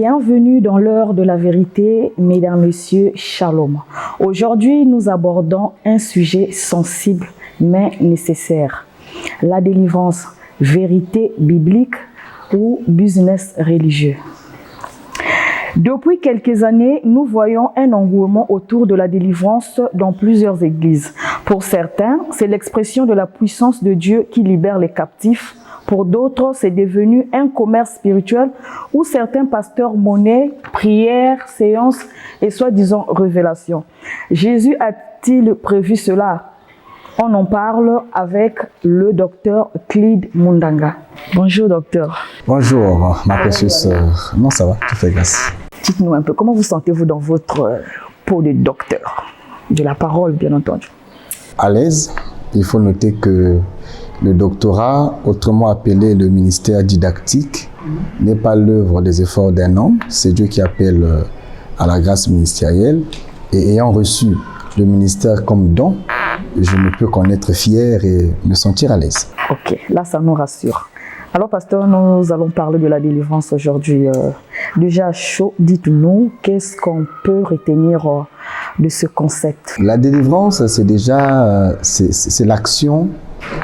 Bienvenue dans l'heure de la vérité, mesdames, messieurs, shalom. Aujourd'hui, nous abordons un sujet sensible mais nécessaire. La délivrance, vérité biblique ou business religieux. Depuis quelques années, nous voyons un engouement autour de la délivrance dans plusieurs églises. Pour certains, c'est l'expression de la puissance de Dieu qui libère les captifs. Pour d'autres, c'est devenu un commerce spirituel où certains pasteurs monnaient prières, séances et soi-disant révélations. Jésus a-t-il prévu cela? On en parle avec le docteur Clyde Mundanga. Bonjour docteur. Bonjour ma précieuse sœur. Non, ça va, tout fait grâce. Dites-nous un peu, comment vous sentez-vous dans votre peau de docteur? De la parole, bien entendu. À l'aise, il faut noter que le doctorat, autrement appelé le ministère didactique, n'est pas l'œuvre des efforts d'un homme. C'est Dieu qui appelle à la grâce ministérielle. Et ayant reçu le ministère comme don, je ne peux qu'en être fier et me sentir à l'aise. Ok, là ça nous rassure. Alors pasteur, nous allons parler de la délivrance aujourd'hui. Déjà chaud, dites-nous, qu'est-ce qu'on peut retenir de ce concept? La délivrance, c'est déjà c'est l'action,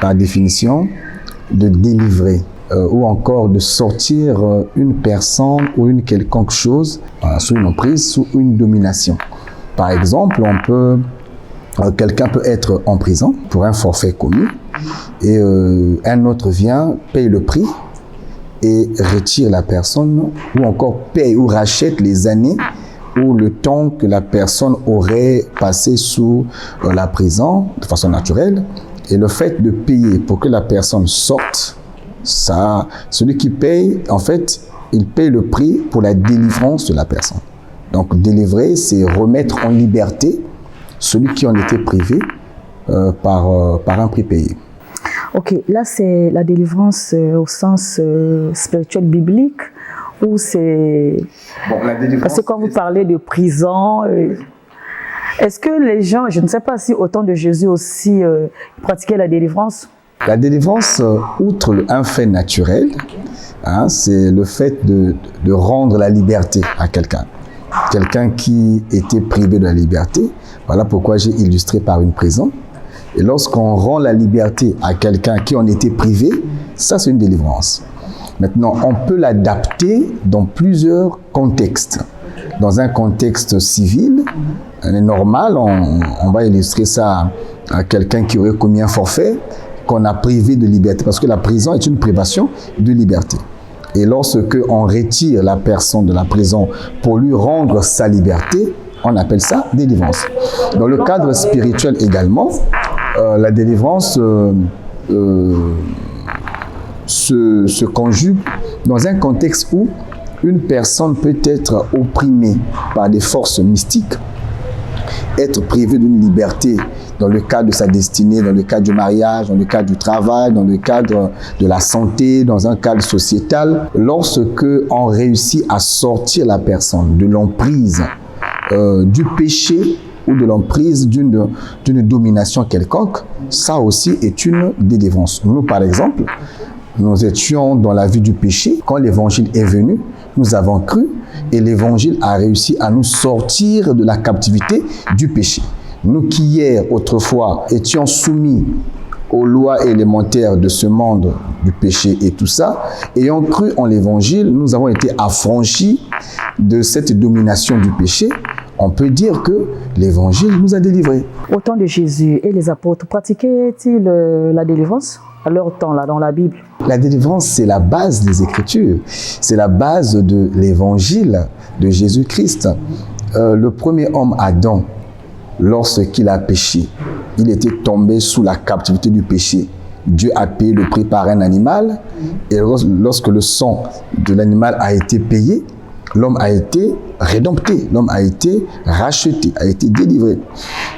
par définition, de délivrer ou encore de sortir une personne ou une quelconque chose sous une emprise, sous une domination. Par exemple, quelqu'un peut être en prison pour un forfait commis et un autre vient, paye le prix et retire la personne ou encore paye ou rachète les années ou le temps que la personne aurait passé sous la prison de façon naturelle. Et le fait de payer pour que la personne sorte, ça, celui qui paye, en fait, il paye le prix pour la délivrance de la personne. Donc délivrer, c'est remettre en liberté celui qui en était privé par un prix payé. Ok, là c'est la délivrance au sens spirituel biblique ou c'est... Bon, la délivrance... Parce que quand vous parlez de prison, est-ce que les gens, je ne sais pas si au temps de Jésus aussi pratiquaient la délivrance? La délivrance, outre un fait naturel, hein, c'est le fait de rendre la liberté à quelqu'un. Quelqu'un qui était privé de la liberté, voilà pourquoi j'ai illustré par une prison. Et lorsqu'on rend la liberté à quelqu'un qui en était privé, ça c'est une délivrance. Maintenant, on peut l'adapter dans plusieurs contextes. Dans un contexte civil, normal, on va illustrer ça à quelqu'un qui aurait commis un forfait, qu'on a privé de liberté, parce que la prison est une privation de liberté. Et lorsque on retire la personne de la prison pour lui rendre sa liberté, on appelle ça délivrance. Dans le cadre spirituel également, la délivrance se conjugue dans un contexte où une personne peut être opprimée par des forces mystiques, être privée d'une liberté dans le cadre de sa destinée, dans le cadre du mariage, dans le cadre du travail, dans le cadre de la santé, dans un cadre sociétal. Lorsque on réussit à sortir la personne de l'emprise du péché ou de l'emprise d'une domination quelconque, ça aussi est une délivrance. Nous, par exemple, nous étions dans la vie du péché. Quand l'évangile est venu, nous avons cru et l'évangile a réussi à nous sortir de la captivité du péché. Nous qui hier, autrefois, étions soumis aux lois élémentaires de ce monde du péché et tout ça, ayant cru en l'évangile, nous avons été affranchis de cette domination du péché. On peut dire que l'évangile nous a délivrés. Au temps de Jésus et les apôtres, pratiquaient-ils la délivrance à leur temps, là, dans la Bible? La délivrance, c'est la base des Écritures. C'est la base de l'évangile de Jésus-Christ. Le premier homme, Adam, lorsqu'il a péché, il était tombé sous la captivité du péché. Dieu a payé le prix par un animal. Et lorsque le sang de l'animal a été payé, l'homme a été rédempté, l'homme a été racheté, a été délivré.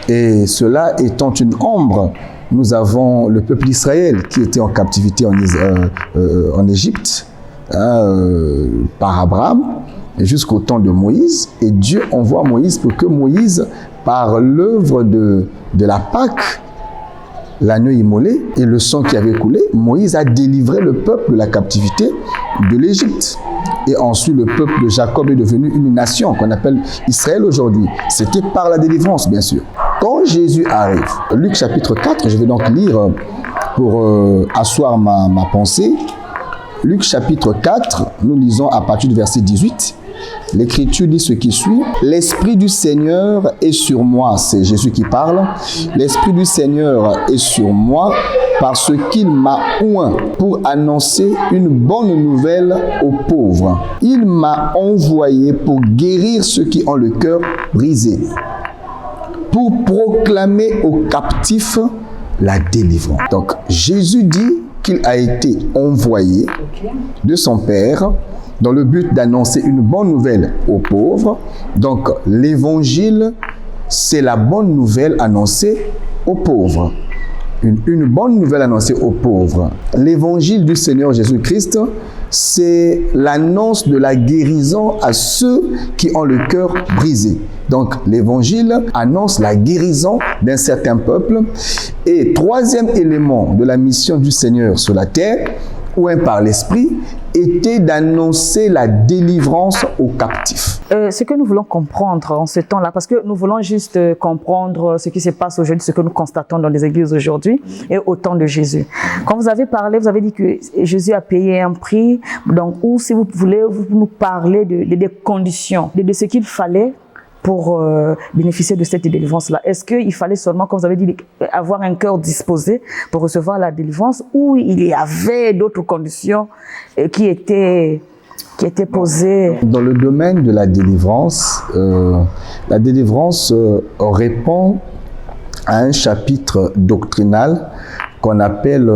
Et cela étant une ombre, nous avons le peuple d'Israël qui était en captivité en Égypte par Abraham jusqu'au temps de Moïse. Et Dieu envoie Moïse pour que Moïse, par l'œuvre de la Pâque, l'agneau immolé et le sang qui avait coulé, Moïse a délivré le peuple de la captivité de l'Égypte. et ensuite le peuple de Jacob est devenu une nation qu'on appelle Israël aujourd'hui. C'était par la délivrance, bien sûr. Quand Jésus arrive, Luc chapitre 4, je vais donc lire pour asseoir ma pensée. Luc chapitre 4, nous lisons à partir du verset 18. L'Écriture dit ce qui suit. L'Esprit du Seigneur est sur moi. C'est Jésus qui parle. L'Esprit du Seigneur est sur moi parce qu'il m'a oint pour annoncer une bonne nouvelle aux pauvres. Il m'a envoyé pour guérir ceux qui ont le cœur brisé, pour proclamer aux captifs la délivrance. Donc Jésus dit qu'il a été envoyé de son Père dans le but d'annoncer une bonne nouvelle aux pauvres. Donc, l'évangile, c'est la bonne nouvelle annoncée aux pauvres. Une bonne nouvelle annoncée aux pauvres. L'évangile du Seigneur Jésus-Christ, c'est l'annonce de la guérison à ceux qui ont le cœur brisé. Donc, l'évangile annonce la guérison d'un certain peuple. Et troisième élément de la mission du Seigneur sur la terre, oint par l'Esprit, était d'annoncer la délivrance aux captifs. Ce que nous voulons comprendre en ce temps-là, parce que nous voulons juste comprendre ce qui se passe aujourd'hui, ce que nous constatons dans les églises aujourd'hui et au temps de Jésus. Quand vous avez parlé, vous avez dit que Jésus a payé un prix, donc, ou si vous voulez, vous nous parlez des conditions, de ce qu'il fallait pour bénéficier de cette délivrance-là. Est-ce qu'il fallait seulement, comme vous avez dit, avoir un cœur disposé pour recevoir la délivrance, ou il y avait d'autres conditions qui étaient posées? Dans le domaine de la délivrance répond à un chapitre doctrinal qu'on appelle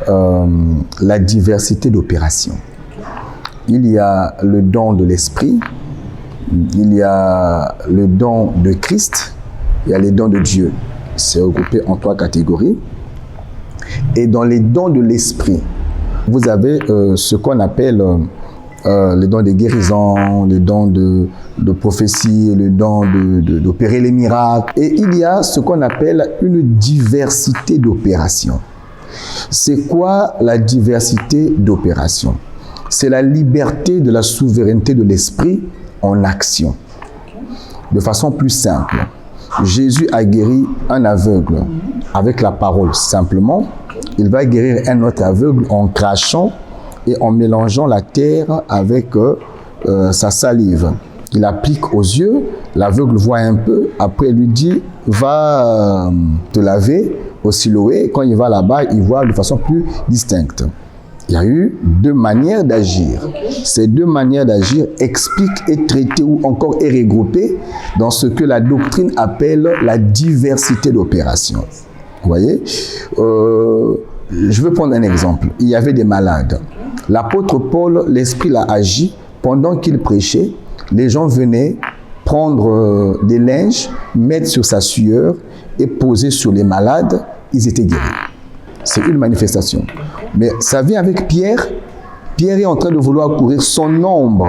la diversité d'opérations. Il y a le don de l'esprit, il y a le don de Christ, il y a les dons de Dieu. C'est regroupé en 3 catégories. Et dans les dons de l'esprit, vous avez ce qu'on appelle les dons de guérison, les dons de prophétie, les dons d'opérer les miracles. Et il y a ce qu'on appelle une diversité d'opérations. C'est quoi la diversité d'opérations? C'est la liberté de la souveraineté de l'esprit en action. De façon plus simple, Jésus a guéri un aveugle avec la parole simplement. Il va guérir un autre aveugle en crachant et en mélangeant la terre avec sa salive. Il applique aux yeux, l'aveugle voit un peu, après il lui dit « va te laver au Siloé ». Quand il va là-bas, il voit de façon plus distincte. Il y a eu 2 manières d'agir. Ces 2 manières d'agir expliquent et traitent ou encore est regroupées dans ce que la doctrine appelle la diversité d'opérations. Vous voyez, je veux prendre un exemple. Il y avait des malades. L'apôtre Paul, l'Esprit l'a agi pendant qu'il prêchait. Les gens venaient prendre des linges, mettre sur sa sueur et poser sur les malades. Ils étaient guéris. C'est une manifestation. Mais ça vient avec Pierre. Pierre est en train de vouloir courir. Son ombre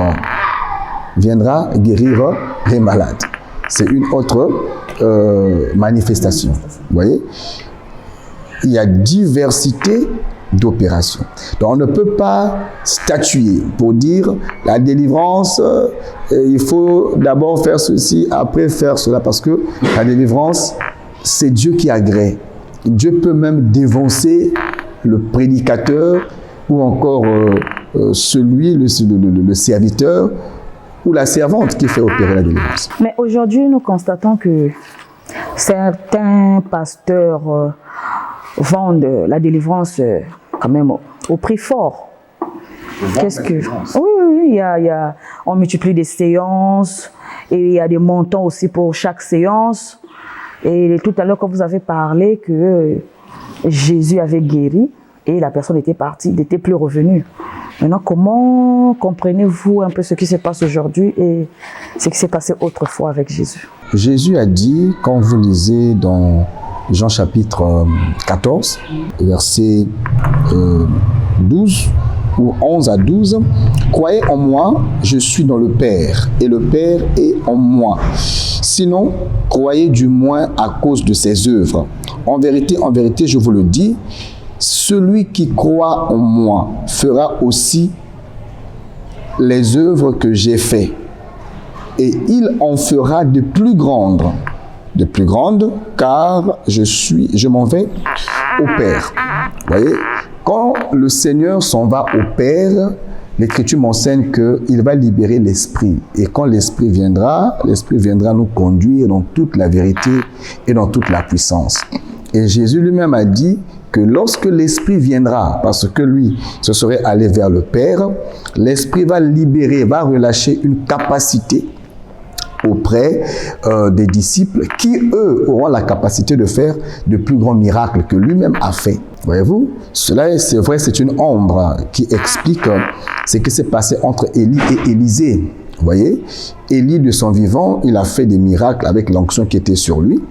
viendra guérir les malades. C'est une autre manifestation. Vous voyez? Il y a diversité d'opérations. Donc on ne peut pas statuer pour dire la délivrance, il faut d'abord faire ceci, après faire cela, parce que la délivrance, c'est Dieu qui agrée. Dieu peut même dévancer le prédicateur ou encore celui, le serviteur ou la servante qui fait opérer la délivrance. Mais aujourd'hui, nous constatons que certains pasteurs vendent la délivrance quand même au prix fort. Qu'est-ce que... Oui, on multiplie des séances et il y a des montants aussi pour chaque séance. Et tout à l'heure, quand vous avez parlé que Jésus avait guéri et la personne était partie, n'était plus revenue. Maintenant, comment comprenez-vous un peu ce qui se passe aujourd'hui et ce qui s'est passé autrefois avec Jésus? Jésus a dit, quand vous lisez dans Jean chapitre 14, verset 12 ou 11 à 12, « Croyez en moi, je suis dans le Père, et le Père est en moi. Sinon, croyez du moins à cause de ses œuvres. En vérité, je vous le dis, celui qui croit en moi fera aussi les œuvres que j'ai faites, et il en fera de plus grandes, car je m'en vais au Père. Vous voyez, quand le Seigneur s'en va au Père, l'Écriture m'enseigne qu'il va libérer l'Esprit. Et quand l'Esprit viendra nous conduire dans toute la vérité et dans toute la puissance. Et Jésus lui-même a dit que lorsque l'Esprit viendra, parce que lui se serait allé vers le Père, l'Esprit va libérer, va relâcher une capacité auprès des disciples qui, eux, auront la capacité de faire de plus grands miracles que lui-même a fait. Voyez-vous, cela, c'est vrai, c'est une ombre qui explique ce qui s'est passé entre Élie et Élisée. Vous voyez, Élie, de son vivant, il a fait des miracles avec l'onction qui était sur lui.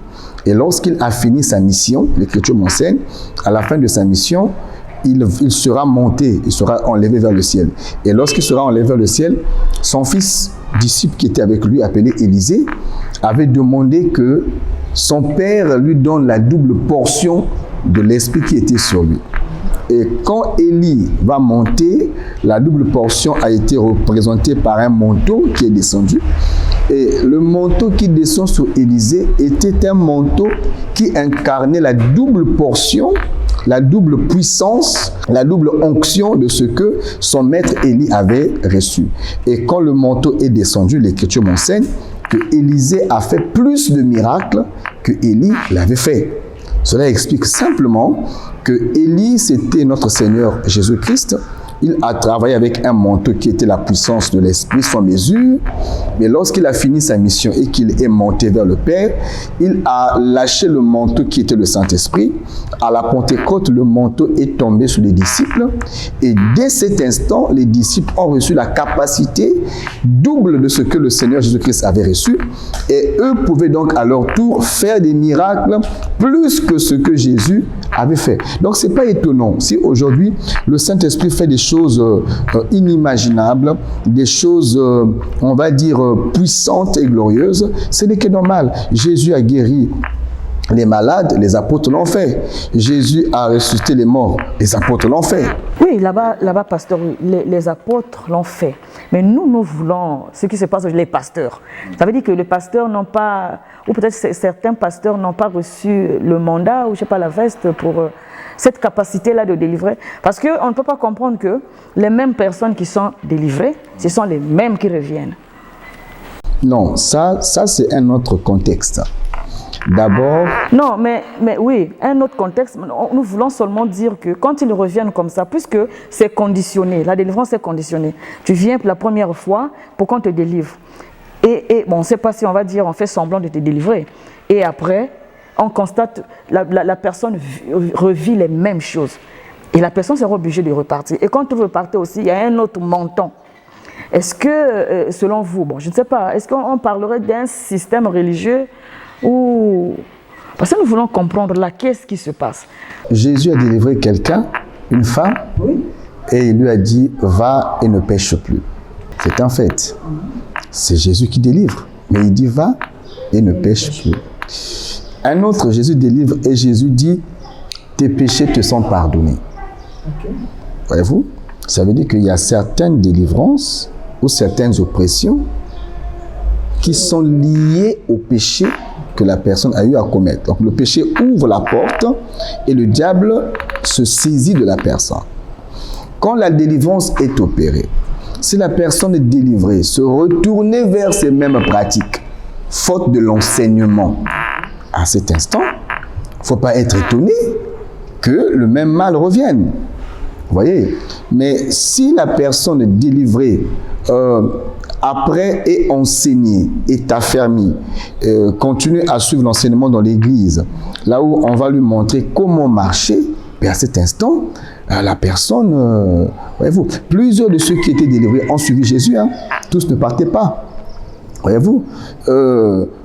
Et lorsqu'il a fini sa mission, l'Écriture m'enseigne, à la fin de sa mission, il sera monté, il sera enlevé vers le ciel. Et lorsqu'il sera enlevé vers le ciel, son fils disciple qui était avec lui, appelé Élisée, avait demandé que son père lui donne la double portion de l'esprit qui était sur lui. Et quand Élie va monter, la double portion a été représentée par un manteau qui est descendu. Et le manteau qui descend sur Élisée était un manteau qui incarnait la double portion, la double puissance, la double onction de ce que son maître Élie avait reçu. Et quand le manteau est descendu, l'Écriture m'enseigne que Élisée a fait plus de miracles que Élie l'avait fait. Cela explique simplement que Élie, c'était notre Seigneur Jésus-Christ. Il a travaillé avec un manteau qui était la puissance de l'Esprit sans mesure. Mais lorsqu'il a fini sa mission et qu'il est monté vers le Père, il a lâché le manteau qui était le Saint-Esprit. À la Pentecôte, le manteau est tombé sur les disciples. Et dès cet instant, les disciples ont reçu la capacité double de ce que le Seigneur Jésus-Christ avait reçu. Et eux pouvaient donc à leur tour faire des miracles plus que ce que Jésus avait fait. Donc, ce n'est pas étonnant. Si aujourd'hui, le Saint-Esprit fait des choses inimaginables, des choses, on va dire, puissantes et glorieuses, ce n'est que normal. Jésus a guéri les malades, les apôtres l'ont fait. Jésus a ressuscité les morts, les apôtres l'ont fait. Oui, là-bas, pasteur, les apôtres l'ont fait. Mais nous voulons ce qui se passe avec les pasteurs. Ça veut dire que les pasteurs n'ont pas, ou peut-être certains pasteurs n'ont pas reçu le mandat, ou je ne sais pas, la veste pour cette capacité-là de délivrer. Parce qu'on ne peut pas comprendre que les mêmes personnes qui sont délivrées, ce sont les mêmes qui reviennent. Non, ça c'est un autre contexte. D'abord... Non, mais oui, un autre contexte, nous voulons seulement dire que quand ils reviennent comme ça, puisque c'est conditionné, la délivrance est conditionnée. Tu viens pour la première fois pour qu'on te délivre. Et bon, on ne sait pas si on va dire, on fait semblant de te délivrer. Et après, on constate, la personne revit les mêmes choses. Et la personne sera obligée de repartir. Et quand tu repartais aussi, il y a un autre montant. Est-ce que, selon vous, bon, je ne sais pas, est-ce qu'on parlerait d'un système religieux ou... Parce que nous voulons comprendre là, qu'est-ce qui se passe. Jésus a délivré quelqu'un, une femme, oui, et il lui a dit, va et ne pêche plus. C'est un fait. C'est Jésus qui délivre. Mais il dit, va et ne pêche plus. Un autre, Jésus délivre et Jésus dit, tes péchés te sont pardonnés. Okay. Voyez-vous? Ça veut dire qu'il y a certaines délivrances ou certaines oppressions qui sont liées au péché que la personne a eu à commettre. Donc le péché ouvre la porte et le diable se saisit de la personne. Quand la délivrance est opérée, si la personne est délivrée, se retourner vers ces mêmes pratiques, faute de l'enseignement, à cet instant, il ne faut pas être étonné que le même mal revienne. Vous voyez? Mais si la personne est délivrée après est enseigné, est affermi, continue à suivre l'enseignement dans l'église, là où on va lui montrer comment marcher, et à cet instant, la personne, voyez-vous, plusieurs de ceux qui étaient délivrés ont suivi Jésus, hein, tous ne partaient pas. Voyez-vous,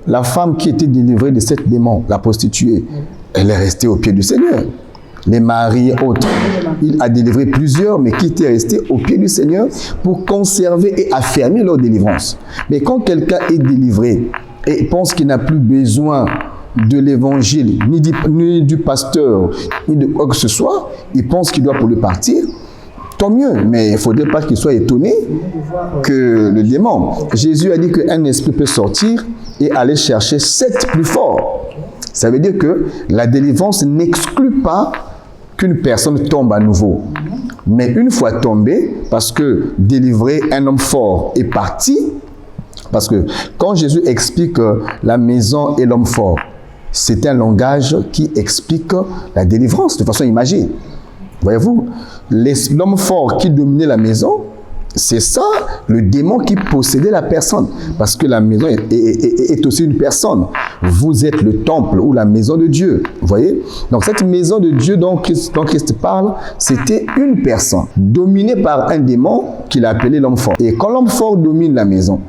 la femme qui était délivrée de 7 démons, la prostituée, elle est restée au pied du Seigneur. Les maris et autres, il a délivré plusieurs, mais qui étaient restés au pied du Seigneur pour conserver et affermir leur délivrance. Mais quand quelqu'un est délivré et pense qu'il n'a plus besoin de l'évangile, ni du pasteur, ni de quoi que ce soit, il pense qu'il doit pour lui partir, tant mieux, mais il ne faudrait pas qu'il soit étonné que le démon. Jésus a dit qu'un esprit peut sortir et aller chercher 7 plus forts. Ça veut dire que la délivrance n'exclut pas qu'une personne tombe à nouveau. Mais une fois tombé, parce que délivrer un homme fort est parti, parce que quand Jésus explique la maison et l'homme fort, c'est un langage qui explique la délivrance de façon imagée. Voyez-vous, l'homme fort qui dominait la maison, c'est ça, le démon qui possédait la personne. Parce que la maison est aussi une personne. Vous êtes le temple ou la maison de Dieu. Vous voyez? Donc cette maison de Dieu dont Christ parle, c'était une personne dominée par un démon qu'il appelait l'homme fort. Et quand l'homme fort domine la maison,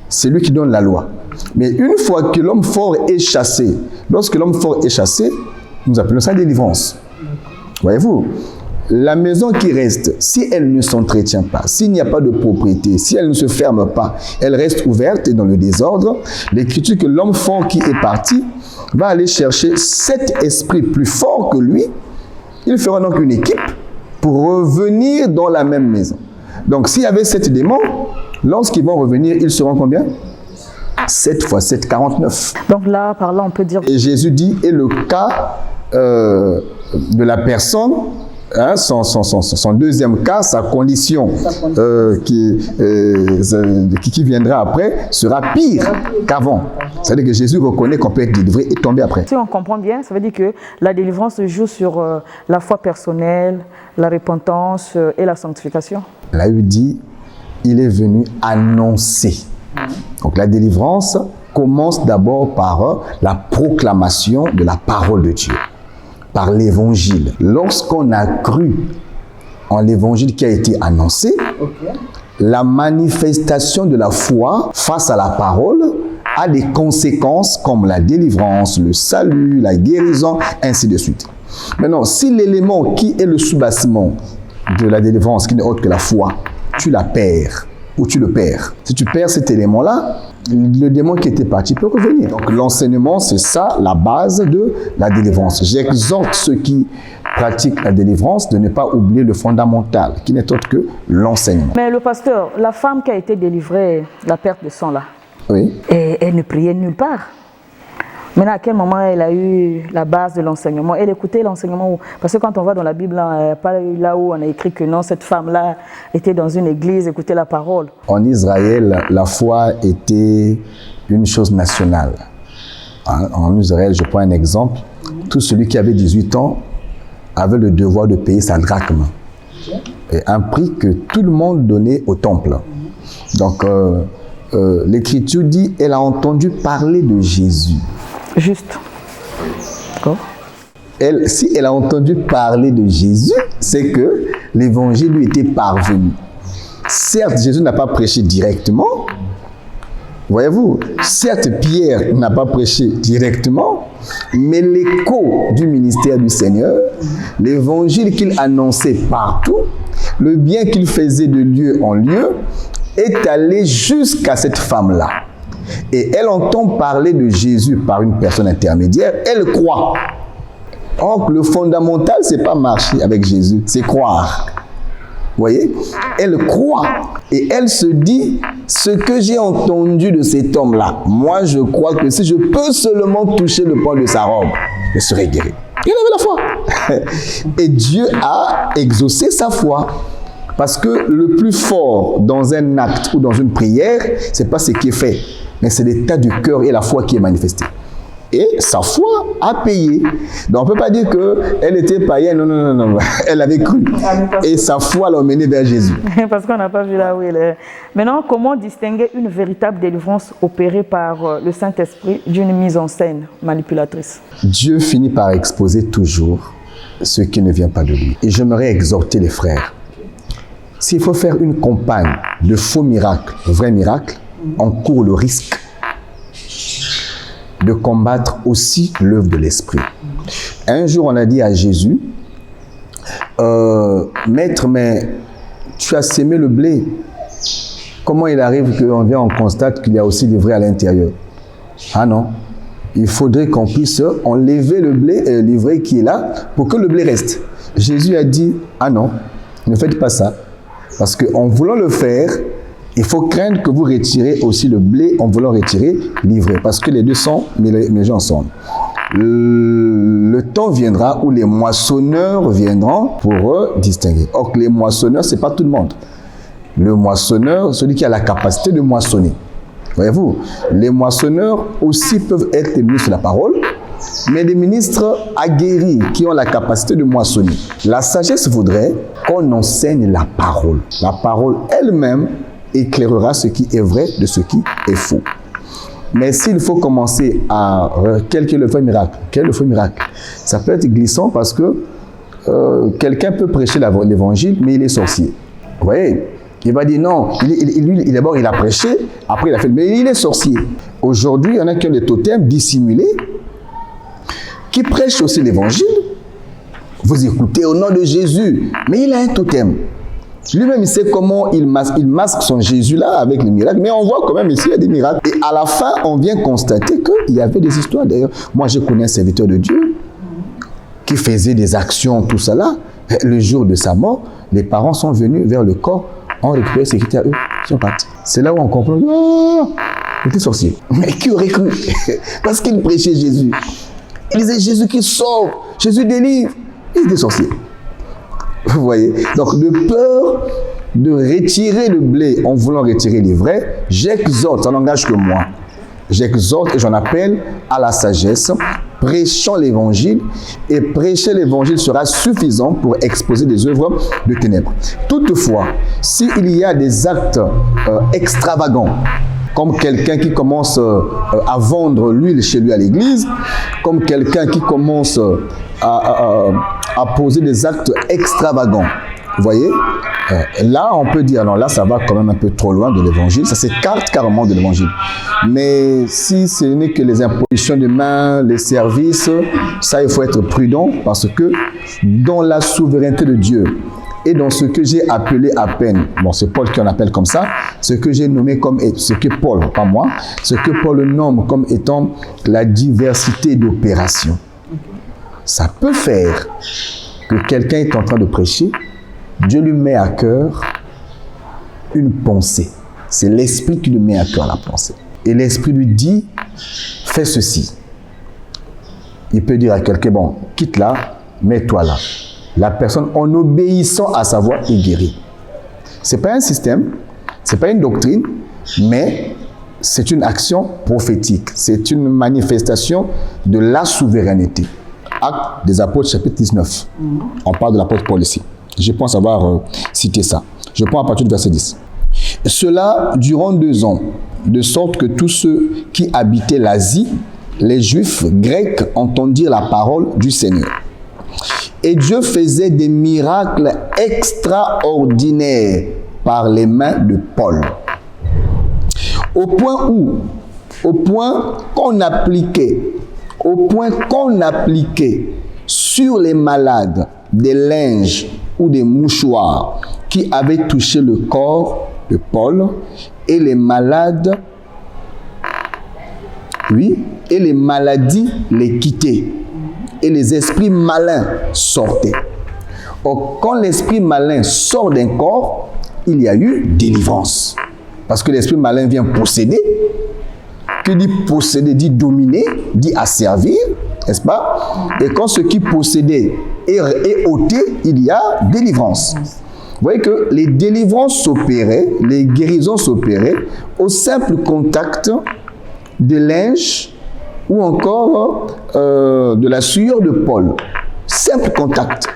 c'est lui qui donne la loi. Mais une fois que l'homme fort est chassé, lorsque l'homme fort est chassé, nous appelons ça délivrance. Voyez-vous? La maison qui reste, si elle ne s'entretient pas, s'il n'y a pas de propriété, si elle ne se ferme pas, elle reste ouverte et dans le désordre, l'Écriture que l'homme fort qui est parti va aller chercher 7 esprits plus forts que lui. Il fera donc une équipe pour revenir dans la même maison. Donc s'il y avait 7 démons, lorsqu'ils vont revenir, ils seront combien? 7 fois 7, 49. Donc là, par là, on peut dire... Et Jésus dit, et le cas de la personne, hein, son deuxième cas, sa condition qui viendra après, sera pire qu'avant. C'est-à-dire que Jésus reconnaît qu'on peut être délivré et tomber après. Si on comprend bien, ça veut dire que la délivrance se joue sur la foi personnelle, la repentance et la sanctification. La Bible dit, il est venu annoncer. Donc la délivrance commence d'abord par la proclamation de la parole de Dieu, par l'évangile. Lorsqu'on a cru en l'évangile qui a été annoncé, la manifestation de la foi face à la parole a des conséquences comme la délivrance, le salut, la guérison, ainsi de suite. Maintenant, si l'élément qui est le soubassement de la délivrance, qui n'est autre que la foi, tu la perds, ou tu le perds. Si tu perds cet élément-là, le démon qui était parti peut revenir. Donc l'enseignement, c'est ça, la base de la délivrance. J'exhorte ceux qui pratiquent la délivrance de ne pas oublier le fondamental, qui n'est autre que l'enseignement. Mais le pasteur, la femme qui a été délivrée, la perte de sang là, oui. Et elle ne priait nulle part. Maintenant, à quel moment elle a eu la base de l'enseignement? Elle écoutait l'enseignement où? Parce que quand on va dans la Bible, pas là où on a écrit que non, cette femme-là était dans une église, écoutait la parole. En Israël, la foi était une chose nationale. En Israël, je prends un exemple, tout celui qui avait 18 ans avait le devoir de payer sa drachme. Et un prix que tout le monde donnait au temple. Donc, l'Écriture dit, elle a entendu parler de Jésus. Juste. D'accord. Si elle a entendu parler de Jésus, c'est que l'évangile lui était parvenu. Certes, Jésus n'a pas prêché directement. Voyez-vous, certes, Pierre n'a pas prêché directement, mais l'écho du ministère du Seigneur, l'évangile qu'il annonçait partout, le bien qu'il faisait de lieu en lieu, est allé jusqu'à cette femme-là. Et elle entend parler de Jésus par une personne intermédiaire, elle croit. Or, le fondamental, ce n'est pas marcher avec Jésus, c'est croire. Vous voyez? Elle croit et elle se dit, ce que j'ai entendu de cet homme-là, moi je crois que si je peux seulement toucher le pan de sa robe, je serai guéri. Elle avait la foi. Et Dieu a exaucé sa foi. Parce que le plus fort dans un acte ou dans une prière, ce n'est pas ce qui est fait, mais c'est l'état du cœur et la foi qui est manifestée. Et sa foi a payé. Donc on ne peut pas dire qu'elle était païenne, non. Elle avait cru. Et sa foi l'a emmenée vers Jésus. Parce qu'on n'a pas vu là où elle est. Maintenant, comment distinguer une véritable délivrance opérée par le Saint-Esprit d'une mise en scène manipulatrice? Dieu finit par exposer toujours ce qui ne vient pas de lui. Et j'aimerais exhorter les frères. S'il faut faire une campagne de faux miracles, vrais miracles, on court le risque de combattre aussi l'œuvre de l'Esprit. Un jour, on a dit à Jésus, Maître, mais tu as sémé le blé. Comment il arrive qu'on vient, on constate qu'il y a aussi l'ivraie à l'intérieur? Ah non, il faudrait qu'on puisse enlever le blé, l'ivraie qui est là, pour que le blé reste. Jésus a dit, ah non, Ne faites pas ça. Parce qu'en voulant le faire, il faut craindre que vous retirez aussi le blé en voulant retirer l'ivraie. Parce que les deux sont mélangés ensemble. Le temps viendra où les moissonneurs viendront pour distinguer. Or, les moissonneurs, ce n'est pas tout le monde. Le moissonneur, celui qui a la capacité de moissonner. Voyez-vous, les moissonneurs aussi peuvent être des ministres de la parole, mais des ministres aguerris qui ont la capacité de moissonner. La sagesse voudrait qu'on enseigne la parole. La parole elle-même éclairera ce qui est vrai de ce qui est faux. Mais s'il faut commencer à... Quel est le faux miracle? Quel est le faux miracle? Ça peut être glissant parce que quelqu'un peut prêcher l'évangile, mais il est sorcier. Vous voyez? Il va dire non, d'abord il a prêché, après il a fait, mais il est sorcier. Aujourd'hui, il y en a qui ont des totems dissimulés, qui prêchent aussi l'évangile. Vous écoutez au nom de Jésus, mais il a un totem. Lui-même, il sait comment il masque son Jésus-là avec les miracles, mais on voit quand même ici, il y a des miracles. Et à la fin, on vient constater qu'il y avait des histoires. D'ailleurs, moi, je connais un serviteur de Dieu qui faisait des actions, tout ça là. Le jour de sa mort, les parents sont venus vers le corps, ont récupéré ce qui était à eux, ils sont partis. C'est là où on comprend, oh, il était sorcier. Mais qui aurait cru? Parce qu'il prêchait Jésus. Il disait Jésus qui sauve, Jésus délivre. Il était sorcier. Vous voyez? Donc, de peur de retirer le blé en voulant retirer l'ivraie, j'exhorte, ça n'engage que moi. J'exhorte et j'en appelle à la sagesse, prêchant l'évangile, et prêcher l'évangile sera suffisant pour exposer des œuvres de ténèbres. Toutefois, s'il y a des actes extravagants, comme quelqu'un qui commence à vendre l'huile chez lui à l'église, comme quelqu'un qui commence à poser des actes extravagants, vous voyez, là on peut dire, non, là ça va quand même un peu trop loin de l'évangile, ça s'écarte carrément de l'évangile. Mais si ce n'est que les impositions de main, les services, ça il faut être prudent parce que dans la souveraineté de Dieu et dans ce que j'ai appelé à peine, bon c'est Paul qui en appelle comme ça, ce que j'ai nommé comme, ce que Paul, pas moi, ce que Paul nomme comme étant la diversité d'opérations. Ça peut faire que quelqu'un est en train de prêcher, Dieu lui met à cœur une pensée. C'est l'esprit qui lui met à cœur la pensée. Et l'esprit lui dit, fais ceci. Il peut dire à quelqu'un, bon, quitte là, mets-toi là. La personne, en obéissant à sa voix, est guérie. Ce n'est pas un système, ce n'est pas une doctrine, mais c'est une action prophétique. C'est une manifestation de la souveraineté. Actes des Apôtres, chapitre 19. On parle de l'apôtre Paul ici. Je pense avoir cité ça. Je prends à partir du verset 10. Cela durant 2 ans, de sorte que tous ceux qui habitaient l'Asie, les Juifs grecs, entendirent la parole du Seigneur. Et Dieu faisait des miracles extraordinaires par les mains de Paul. Au point qu'on appliquait sur les malades des linges ou des mouchoirs qui avaient touché le corps de Paul, et les malades, et les maladies les quittaient, et les esprits malins sortaient. Or, quand l'esprit malin sort d'un corps, il y a eu délivrance. Parce que l'esprit malin vient posséder. Qui dit posséder, dit dominer, dit asservir, n'est-ce pas? Et quand ce qui possédait est ôté, il y a délivrance. Vous voyez que les délivrances s'opéraient, les guérisons s'opéraient au simple contact de linge ou encore de la sueur de Paul. Simple contact.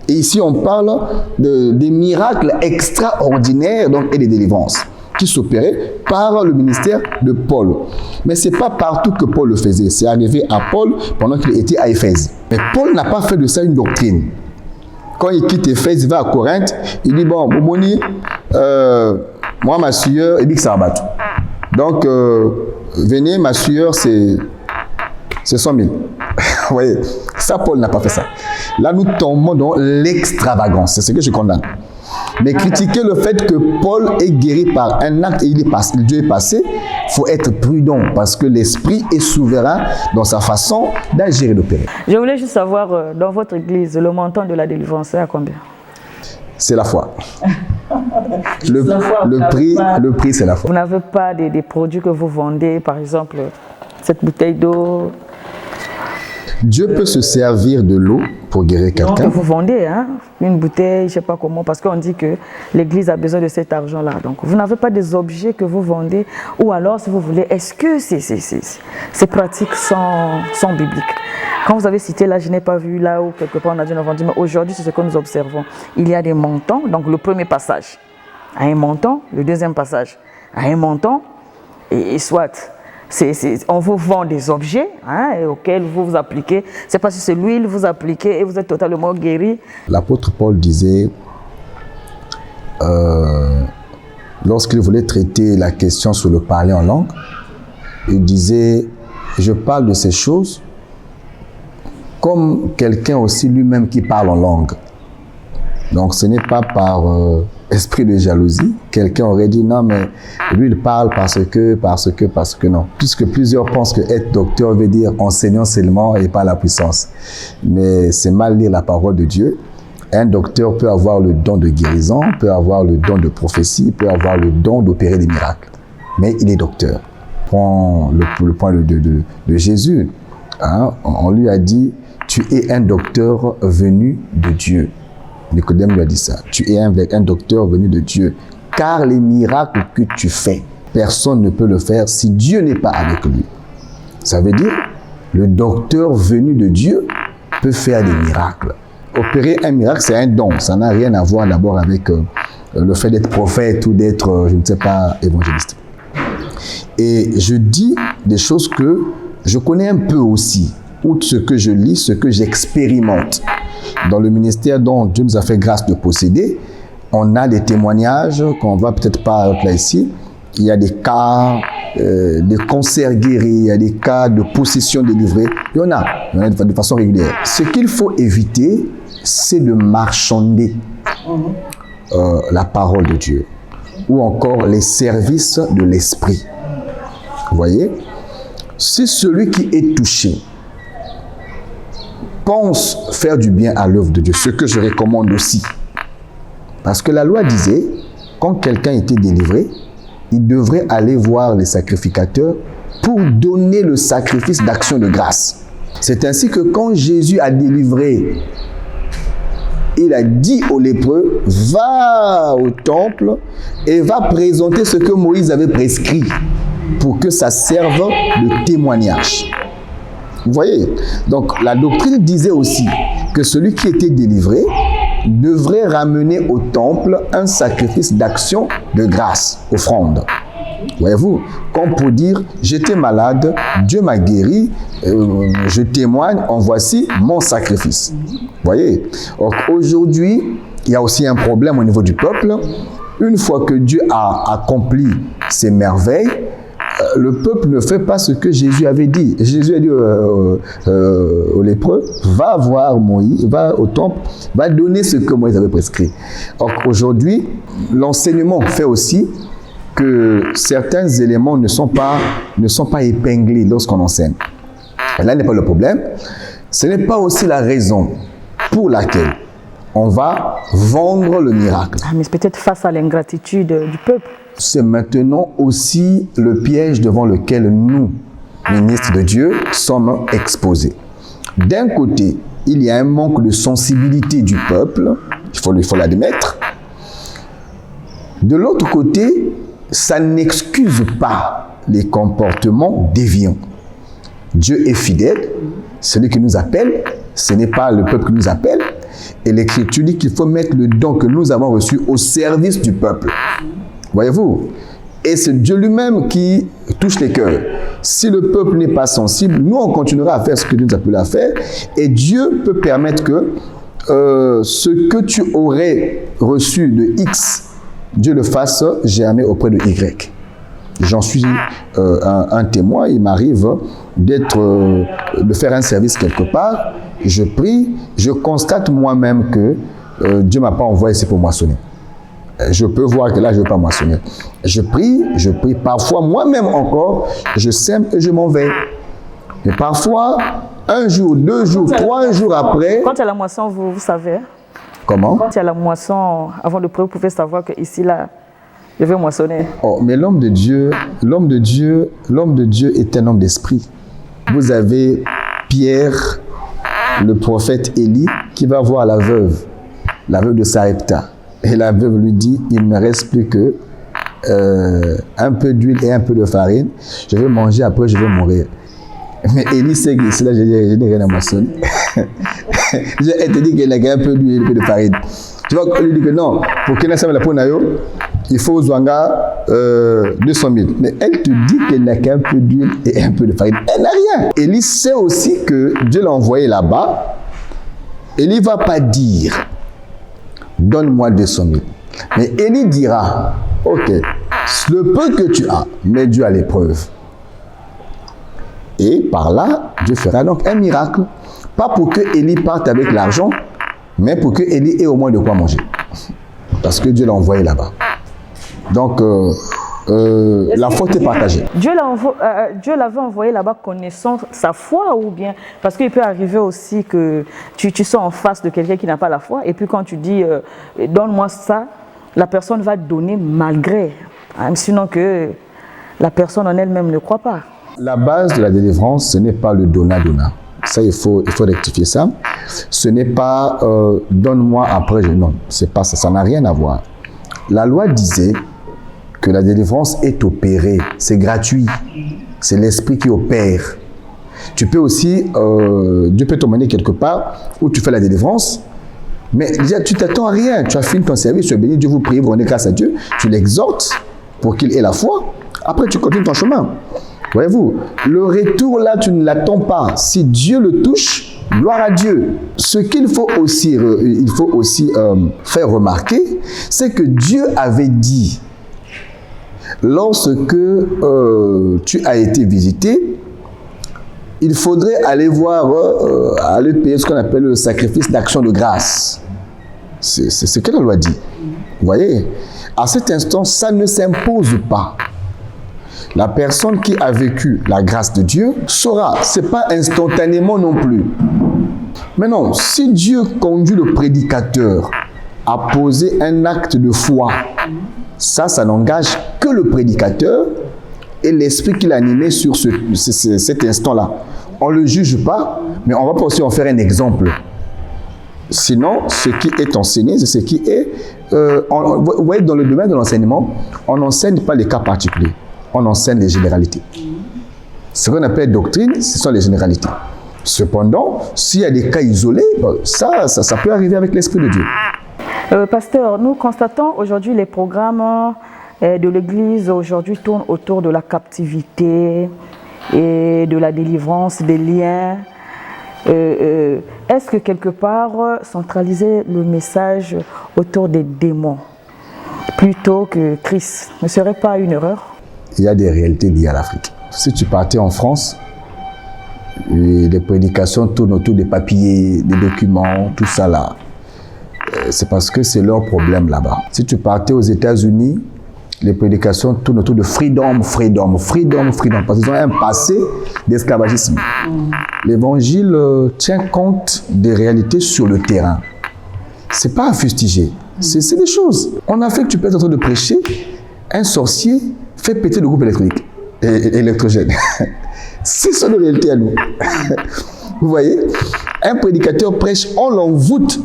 Et ici, on parle des miracles extraordinaires donc, et des délivrances qui s'opéraient par le ministère de Paul. Mais ce n'est pas partout que Paul le faisait. C'est arrivé à Paul pendant qu'il était à Éphèse. Mais Paul n'a pas fait de ça une doctrine. Quand il quitte Éphèse, il va à Corinthe, il dit, bon, Momoni, moi, ma sueur, il dit que ça abat. Donc, venez, ma sueur, c'est 100 000. Vous voyez, ça, Paul n'a pas fait ça. Là, nous tombons dans l'extravagance. C'est ce que je condamne. Mais critiquer le fait que Paul est guéri par un acte et Dieu est passé, il faut être prudent parce que l'esprit est souverain dans sa façon d'agir et d'opérer. Je voulais juste savoir, dans votre église, le montant de la délivrance est à combien? C'est la foi. Le prix, c'est la foi. Vous n'avez pas des produits que vous vendez, par exemple, cette bouteille d'eau? Dieu peut se servir de l'eau pour guérir quelqu'un. Vous vendez une bouteille, je ne sais pas comment, parce qu'on dit que l'Église a besoin de cet argent-là. Donc, vous n'avez pas des objets que vous vendez, ou alors, si vous voulez, est-ce que ces pratiques sont bibliques? Quand vous avez cité là, je n'ai pas vu là où quelque part on a dit, mais aujourd'hui, c'est ce que nous observons. Il y a des montants, donc le premier passage à un montant, le deuxième passage à un montant, et soit... on vous vend des objets auxquels vous vous appliquez. C'est parce que c'est l'huile, vous appliquez et vous êtes totalement guéri. L'apôtre Paul disait, lorsqu'il voulait traiter la question sur le parler en langue, il disait, je parle de ces choses comme quelqu'un aussi lui-même qui parle en langue. Donc ce n'est pas par esprit de jalousie. Quelqu'un aurait dit non mais lui il parle parce que non. Puisque plusieurs pensent que être docteur veut dire enseignant seulement et pas la puissance. Mais c'est mal lire la parole de Dieu. Un docteur peut avoir le don de guérison, peut avoir le don de prophétie, peut avoir le don d'opérer des miracles. Mais il est docteur. Prends le point de Jésus. On lui a dit tu es un docteur venu de Dieu. Nicodème lui a dit ça. Tu es un docteur venu de Dieu. Car les miracles que tu fais, personne ne peut le faire si Dieu n'est pas avec lui. Ça veut dire, le docteur venu de Dieu peut faire des miracles. Opérer un miracle, c'est un don. Ça n'a rien à voir d'abord avec le fait d'être prophète ou d'être, je ne sais pas, évangéliste. Et je dis des choses que je connais un peu aussi. Outre ce que je lis, ce que j'expérimente. Dans le ministère dont Dieu nous a fait grâce de posséder, on a des témoignages qu'on ne va peut-être pas là ici. Il y a des cas de cancers guéris, il y a des cas de possession délivrée. Il y en a de façon régulière. Ce qu'il faut éviter, c'est de marchander la parole de Dieu ou encore les services de l'esprit. Vous voyez? Si celui qui est touché pense faire du bien à l'œuvre de Dieu, ce que je recommande aussi. Parce que la loi disait, quand quelqu'un était délivré, il devrait aller voir les sacrificateurs pour donner le sacrifice d'action de grâce. C'est ainsi que quand Jésus a délivré, il a dit aux lépreux, va au temple et va présenter ce que Moïse avait prescrit pour que ça serve de témoignage. Vous voyez? Donc, la doctrine disait aussi que celui qui était délivré devrait ramener au temple un sacrifice d'action de grâce, offrande. Voyez-vous? Comme pour dire, j'étais malade, Dieu m'a guéri, je témoigne, en voici mon sacrifice. Vous voyez? Donc, aujourd'hui, il y a aussi un problème au niveau du peuple. Une fois que Dieu a accompli ses merveilles, le peuple ne fait pas ce que Jésus avait dit. Jésus a dit aux lépreux, va voir Moïse, va au temple, va donner ce que Moïse avait prescrit. Or, aujourd'hui, l'enseignement fait aussi que certains éléments ne sont pas épinglés lorsqu'on enseigne. Et là n'est pas le problème. Ce n'est pas aussi la raison pour laquelle on va vendre le miracle. Mais c'est peut-être face à l'ingratitude du peuple. C'est maintenant aussi le piège devant lequel nous, ministres de Dieu, sommes exposés. D'un côté, il y a un manque de sensibilité du peuple, il faut l'admettre. De l'autre côté, ça n'excuse pas les comportements déviants. Dieu est fidèle, celui qui nous appelle, ce n'est pas le peuple qui nous appelle. Et l'Écriture dit qu'il faut mettre le don que nous avons reçu au service du peuple. Voyez-vous? Et c'est Dieu lui-même qui touche les cœurs. Si le peuple n'est pas sensible, nous on continuera à faire ce que Dieu nous appelle à faire. Et Dieu peut permettre que ce que tu aurais reçu de X, Dieu le fasse germer auprès de Y. J'en suis un témoin. Il m'arrive de faire un service quelque part. Je prie, je constate moi-même que Dieu ne m'a pas envoyé, c'est pour moissonner. Je peux voir que là, je ne veux pas moissonner. Je prie, parfois moi-même encore, je sème et je m'en vais. Et parfois, un jour, 2 jours, 3 jours après... Quand il y a la moisson, vous savez? Comment? Quand il y a la moisson, avant de prier, vous pouvez savoir que ici, là, je vais moissonner. Oh, mais l'homme de Dieu est un homme d'esprit. Vous avez Pierre, le prophète Élie, qui va voir la veuve de Sarepta. Et la veuve lui dit, il ne me reste plus que un peu d'huile et un peu de farine. Je vais manger, après je vais mourir. Mais Élie sait que c'est là, je n'ai rien à moissonner. Elle te dit qu'il a un peu d'huile et un peu de farine. Tu vois, elle lui dit que non, pour qu'il ait la peau, il faut Zwanga 200 000. Mais elle te dit qu'elle n'a qu'un peu d'huile et un peu de farine. Elle n'a rien. Élie sait aussi que Dieu l'a envoyé là-bas. Élie ne va pas dire, donne-moi 200 000. Mais Élie dira, ok, le peu que tu as, mets Dieu à l'épreuve. Et par là, Dieu fera donc un miracle. Pas pour que Élie parte avec l'argent, mais pour que Élie ait au moins de quoi manger. Parce que Dieu l'a envoyé là-bas. Donc, la faute est partagée. Dieu l'avait envoyé là-bas connaissant sa foi ou bien... Parce qu'il peut arriver aussi que tu sois en face de quelqu'un qui n'a pas la foi et puis quand tu dis donne-moi ça, la personne va donner malgré. Hein, sinon que la personne en elle-même ne croit pas. La base de la délivrance, ce n'est pas le donnant-donnant. Ça, il faut rectifier ça. Ce n'est pas donne-moi après, non, c'est pas ça, ça n'a rien à voir. La loi disait que la délivrance est opérée, c'est gratuit, c'est l'esprit qui opère. Tu peux aussi, Dieu peut t'emmener quelque part où tu fais la délivrance, mais déjà tu t'attends à rien, tu as fini ton service, tu es béni, Dieu vous prie, vous rendez grâce à Dieu, tu l'exhortes pour qu'il ait la foi, après tu continues ton chemin. Voyez-vous, le retour là, tu ne l'attends pas. Si Dieu le touche, gloire à Dieu. Ce qu'il faut aussi, faire remarquer, c'est que Dieu avait dit, lorsque tu as été visité, il faudrait aller voir, aller payer ce qu'on appelle le sacrifice d'action de grâce. C'est ce que la loi dit. Vous voyez, à cet instant, ça ne s'impose pas. La personne qui a vécu la grâce de Dieu saura, ce n'est pas instantanément non plus. Mais non, si Dieu conduit le prédicateur à poser un acte de foi, ça n'engage que le prédicateur et l'esprit qu'il a animé sur cet instant-là. On ne le juge pas, mais on va pas aussi en faire un exemple. Sinon, ce qui est enseigné, c'est ce qui est... vous voyez, dans le domaine de l'enseignement, on n'enseigne pas les cas particuliers. On enseigne les généralités. Ce qu'on appelle doctrine, ce sont les généralités. Cependant, s'il y a des cas isolés, ça peut arriver avec l'Esprit de Dieu. Pasteur, nous constatons aujourd'hui les programmes de l'Église aujourd'hui tournent autour de la captivité et de la délivrance, des liens. Est-ce que quelque part centraliser le message autour des démons plutôt que Christ ne serait pas une erreur? Il y a des réalités liées à l'Afrique. Si tu partais en France, les prédications tournent autour des papiers, des documents, tout ça là. C'est parce que c'est leur problème là-bas. Si tu partais aux États-Unis, les prédications tournent autour de freedom, parce qu'ils ont un passé d'esclavagisme. L'évangile tient compte des réalités sur le terrain. C'est pas à fustiger, c'est des choses. En Afrique, tu peux être en train de prêcher, un sorcier fait péter le groupe électrogène. C'est ça la réalité à nous. Vous voyez, un prédicateur prêche, on l'envoûte.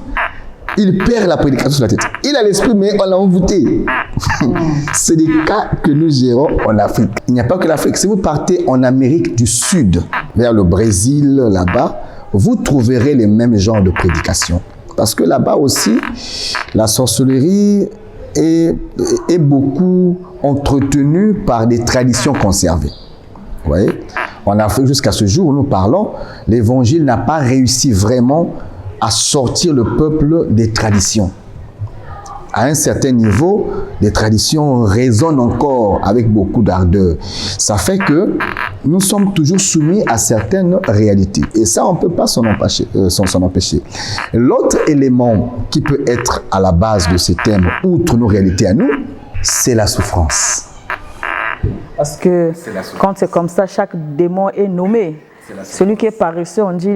Il perd la prédication sur la tête. Il a l'esprit, mais on l'a envoûté. C'est des cas que nous gérons en Afrique. Il n'y a pas que l'Afrique. Si vous partez en Amérique du Sud, vers le Brésil, là-bas, vous trouverez les mêmes genres de prédications. Parce que là-bas aussi, la sorcellerie est beaucoup entretenue par des traditions conservées. Vous voyez, en Afrique, jusqu'à ce jour où nous parlons, l'évangile n'a pas réussi vraiment à sortir le peuple des traditions. À un certain niveau, les traditions résonnent encore avec beaucoup d'ardeur. Ça fait que nous sommes toujours soumis à certaines réalités. Et ça, on ne peut pas s'en empêcher. L'autre élément qui peut être à la base de ces thèmes, outre nos réalités à nous, c'est la souffrance. Parce que quand c'est comme ça, chaque démon est nommé. Celui qui est paresseux, on dit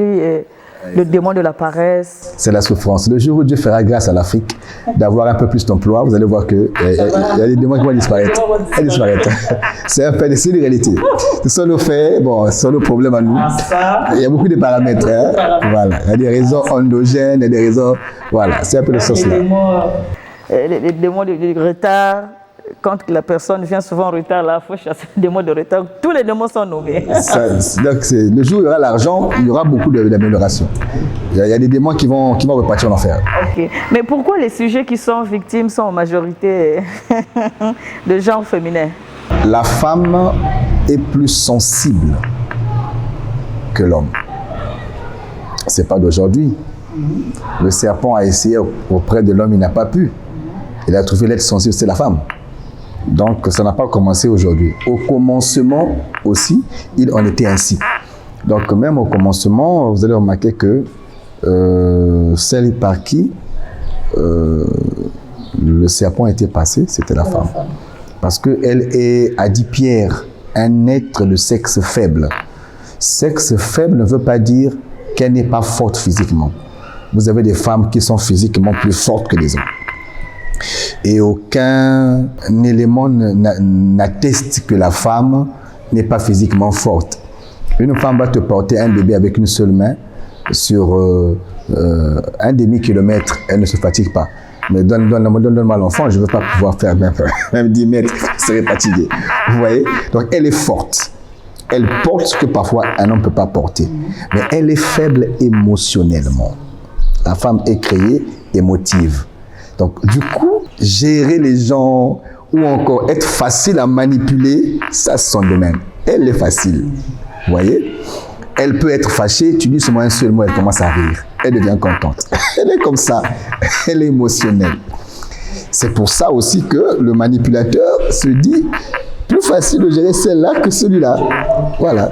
le démon de la paresse. C'est la souffrance. Le jour où Dieu fera grâce à l'Afrique d'avoir un peu plus d'emploi, vous allez voir qu'il y a des démons qui vont disparaître. C'est un fait, c'est une réalité. Ce sont nos faits, bon, ce sont nos problèmes à nous. Il y a beaucoup de paramètres. Hein? Voilà. Il y a des raisons endogènes, il y a des raisons. Voilà, c'est un peu le sens là. Les démons de retard. Quand la personne vient souvent en retard, là, il faut chasser les démons de retard. Tous les démons sont nommés. Donc le jour où il y aura l'argent, il y aura beaucoup d'améliorations. Il y a des démons qui vont repartir en enfer. Ok. Mais pourquoi les sujets qui sont victimes sont en majorité de genre féminin? La femme est plus sensible que l'homme. Ce n'est pas d'aujourd'hui. Le serpent a essayé auprès de l'homme, il n'a pas pu. Il a trouvé l'être sensible, c'est la femme. Donc, ça n'a pas commencé aujourd'hui. Au commencement aussi, il en était ainsi. Donc, même au commencement, vous allez remarquer que celle par qui le serpent était passé, c'était la femme. Parce qu'elle est, a dit Pierre, un être de sexe faible. Sexe faible ne veut pas dire qu'elle n'est pas forte physiquement. Vous avez des femmes qui sont physiquement plus fortes que les hommes. Et aucun élément n'atteste que la femme n'est pas physiquement forte. Une femme va te porter un bébé avec une seule main sur un demi-kilomètre, elle ne se fatigue pas. Mais donne-moi l'enfant, je ne veux pas pouvoir faire même 10 mètres, je serais fatigué. Vous voyez? Donc elle est forte. Elle porte ce que parfois un homme ne peut pas porter. Mais elle est faible émotionnellement. La femme est créée émotive. Donc, du coup, gérer les gens ou encore être facile à manipuler, ça, c'est son domaine. Elle est facile. Vous voyez? Elle peut être fâchée, tu dis seulement un seul mot, elle commence à rire. Elle devient contente. Elle est comme ça. Elle est émotionnelle. C'est pour ça aussi que le manipulateur se dit plus facile de gérer celle-là que celui-là. Voilà,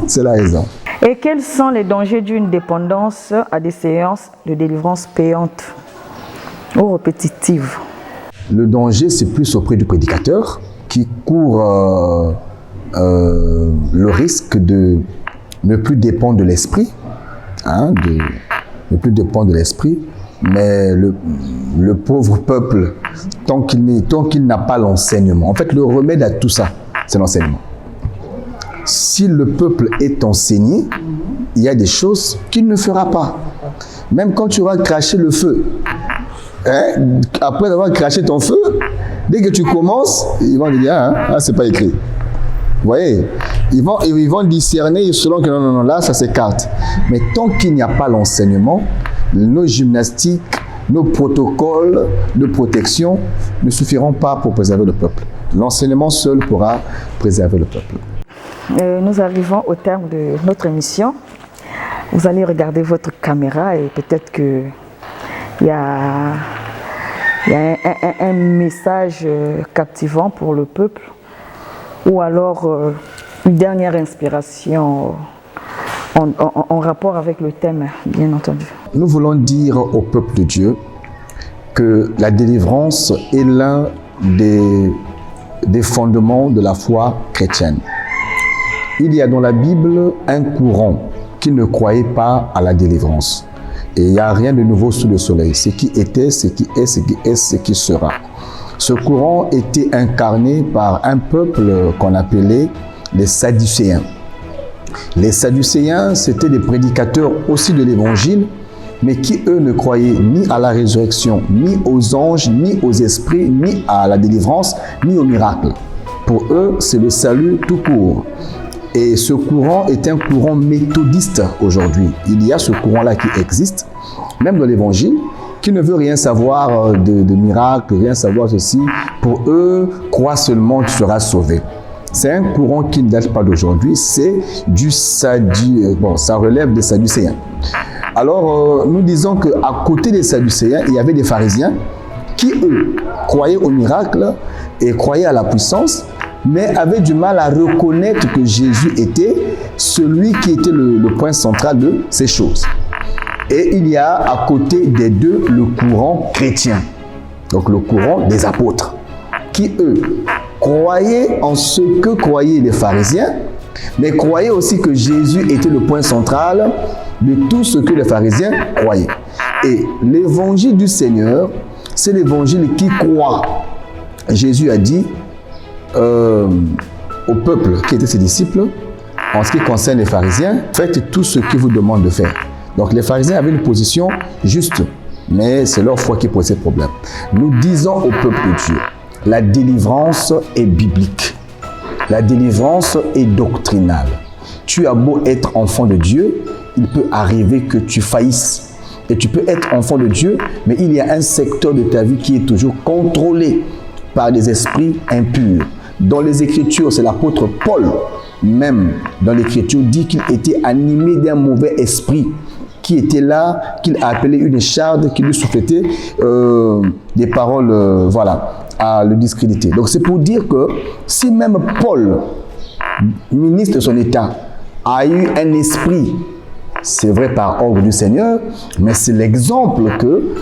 c'est la raison. Et quels sont les dangers d'une dépendance à des séances de délivrance payantes ou répétitives? Le danger, c'est plus auprès du prédicateur qui court le risque de ne plus dépendre de l'esprit, de ne plus dépendre de l'esprit, mais le pauvre peuple, tant qu'il n'a pas l'enseignement, en fait, le remède à tout ça, c'est l'enseignement. Si le peuple est enseigné, il y a des choses qu'il ne fera pas. Même quand tu auras craché le feu, après avoir craché ton feu, dès que tu commences, ils vont te dire, c'est pas écrit. Vous voyez, ils vont discerner selon que non, là, ça s'écarte. Mais tant qu'il n'y a pas l'enseignement, nos gymnastiques, nos protocoles de protection ne suffiront pas pour préserver le peuple. L'enseignement seul pourra préserver le peuple. Nous arrivons au terme de notre émission. Vous allez regarder votre caméra et peut-être qu'il y a un message captivant pour le peuple ou alors une dernière inspiration en rapport avec le thème, bien entendu. Nous voulons dire au peuple de Dieu que la délivrance est l'un des fondements de la foi chrétienne. Il y a dans la Bible un courant qui ne croyait pas à la délivrance. Et il n'y a rien de nouveau sous le soleil. Ce qui était, ce qui est, ce qui est, ce qui sera. Ce courant était incarné par un peuple qu'on appelait les Sadducéens. Les Sadducéens, c'étaient des prédicateurs aussi de l'évangile, mais qui, eux, ne croyaient ni à la résurrection, ni aux anges, ni aux esprits, ni à la délivrance, ni aux miracles. Pour eux, c'est le salut tout court. Et ce courant est un courant méthodiste aujourd'hui. Il y a ce courant-là qui existe, même dans l'évangile, qui ne veut rien savoir de miracles, rien savoir ceci. Pour eux, crois seulement, tu seras sauvé. C'est un courant qui ne date pas d'aujourd'hui, c'est du Sadducéen. Bon, ça relève des Sadducéens. Alors, nous disons qu'à côté des Sadducéens, il y avait des pharisiens qui, eux, croyaient aux miracles et croyaient à la puissance, mais avaient du mal à reconnaître que Jésus était celui qui était le point central de ces choses. Et il y a à côté des deux le courant chrétien, donc le courant des apôtres, qui eux croyaient en ce que croyaient les pharisiens, Mais croyez aussi que Jésus était le point central de tout ce que les pharisiens croyaient. Et l'évangile du Seigneur, c'est l'évangile qui croit. Jésus a dit au peuple qui était ses disciples, en ce qui concerne les pharisiens, faites tout ce qu'il vous demande de faire. Donc les pharisiens avaient une position juste, mais c'est leur foi qui posait problème. Nous disons au peuple de Dieu, la délivrance est biblique. La délivrance est doctrinale. Tu as beau être enfant de Dieu, il peut arriver que tu faillisses. Et tu peux être enfant de Dieu, mais il y a un secteur de ta vie qui est toujours contrôlé par des esprits impurs. Dans les Écritures, c'est l'apôtre Paul, même dans l'Écriture, dit qu'il était animé d'un mauvais esprit qui était là, qu'il a appelé une écharde, qui lui soufflait des paroles, voilà, à le discréditer. Donc c'est pour dire que si même Paul, ministre de son État, a eu un esprit, c'est vrai par ordre du Seigneur, mais c'est l'exemple que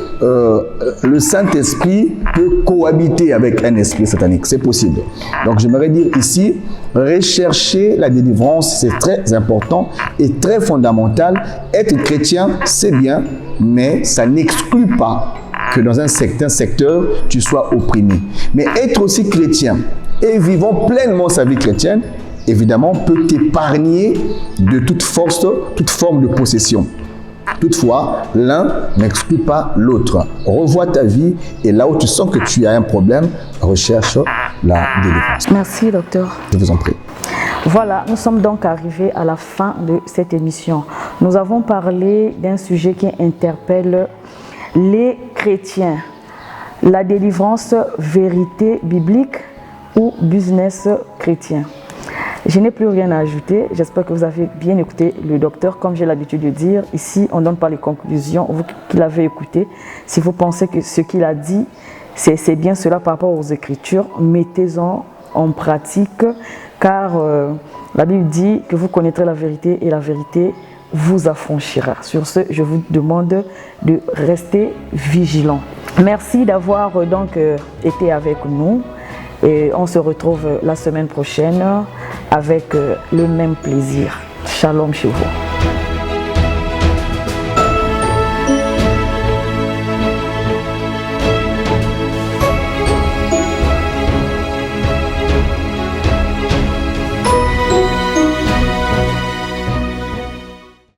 le Saint-Esprit peut cohabiter avec un esprit satanique. C'est possible. Donc j'aimerais dire ici, rechercher la délivrance, c'est très important et très fondamental. Être chrétien, c'est bien, mais ça n'exclut pas que dans un certain secteur, tu sois opprimé. Mais être aussi chrétien et vivant pleinement sa vie chrétienne, évidemment, peut t'épargner de toute force, toute forme de possession. Toutefois, l'un n'exclut pas l'autre. Revois ta vie et là où tu sens que tu as un problème, recherche la délivrance. Merci, docteur. Je vous en prie. Voilà, nous sommes donc arrivés à la fin de cette émission. Nous avons parlé d'un sujet qui interpelle les chrétiens. La délivrance, vérité biblique ou business chrétien. Je n'ai plus rien à ajouter. J'espère que vous avez bien écouté le docteur. Comme j'ai l'habitude de dire, ici, on ne donne pas les conclusions. Vous qui l'avez écouté, si vous pensez que ce qu'il a dit, c'est bien cela par rapport aux Écritures, mettez-en en pratique, car la Bible dit que vous connaîtrez la vérité et la vérité vous affranchira. Sur ce, je vous demande de rester vigilant. Merci d'avoir donc été avec nous. Et on se retrouve la semaine prochaine avec le même plaisir. Shalom chez vous.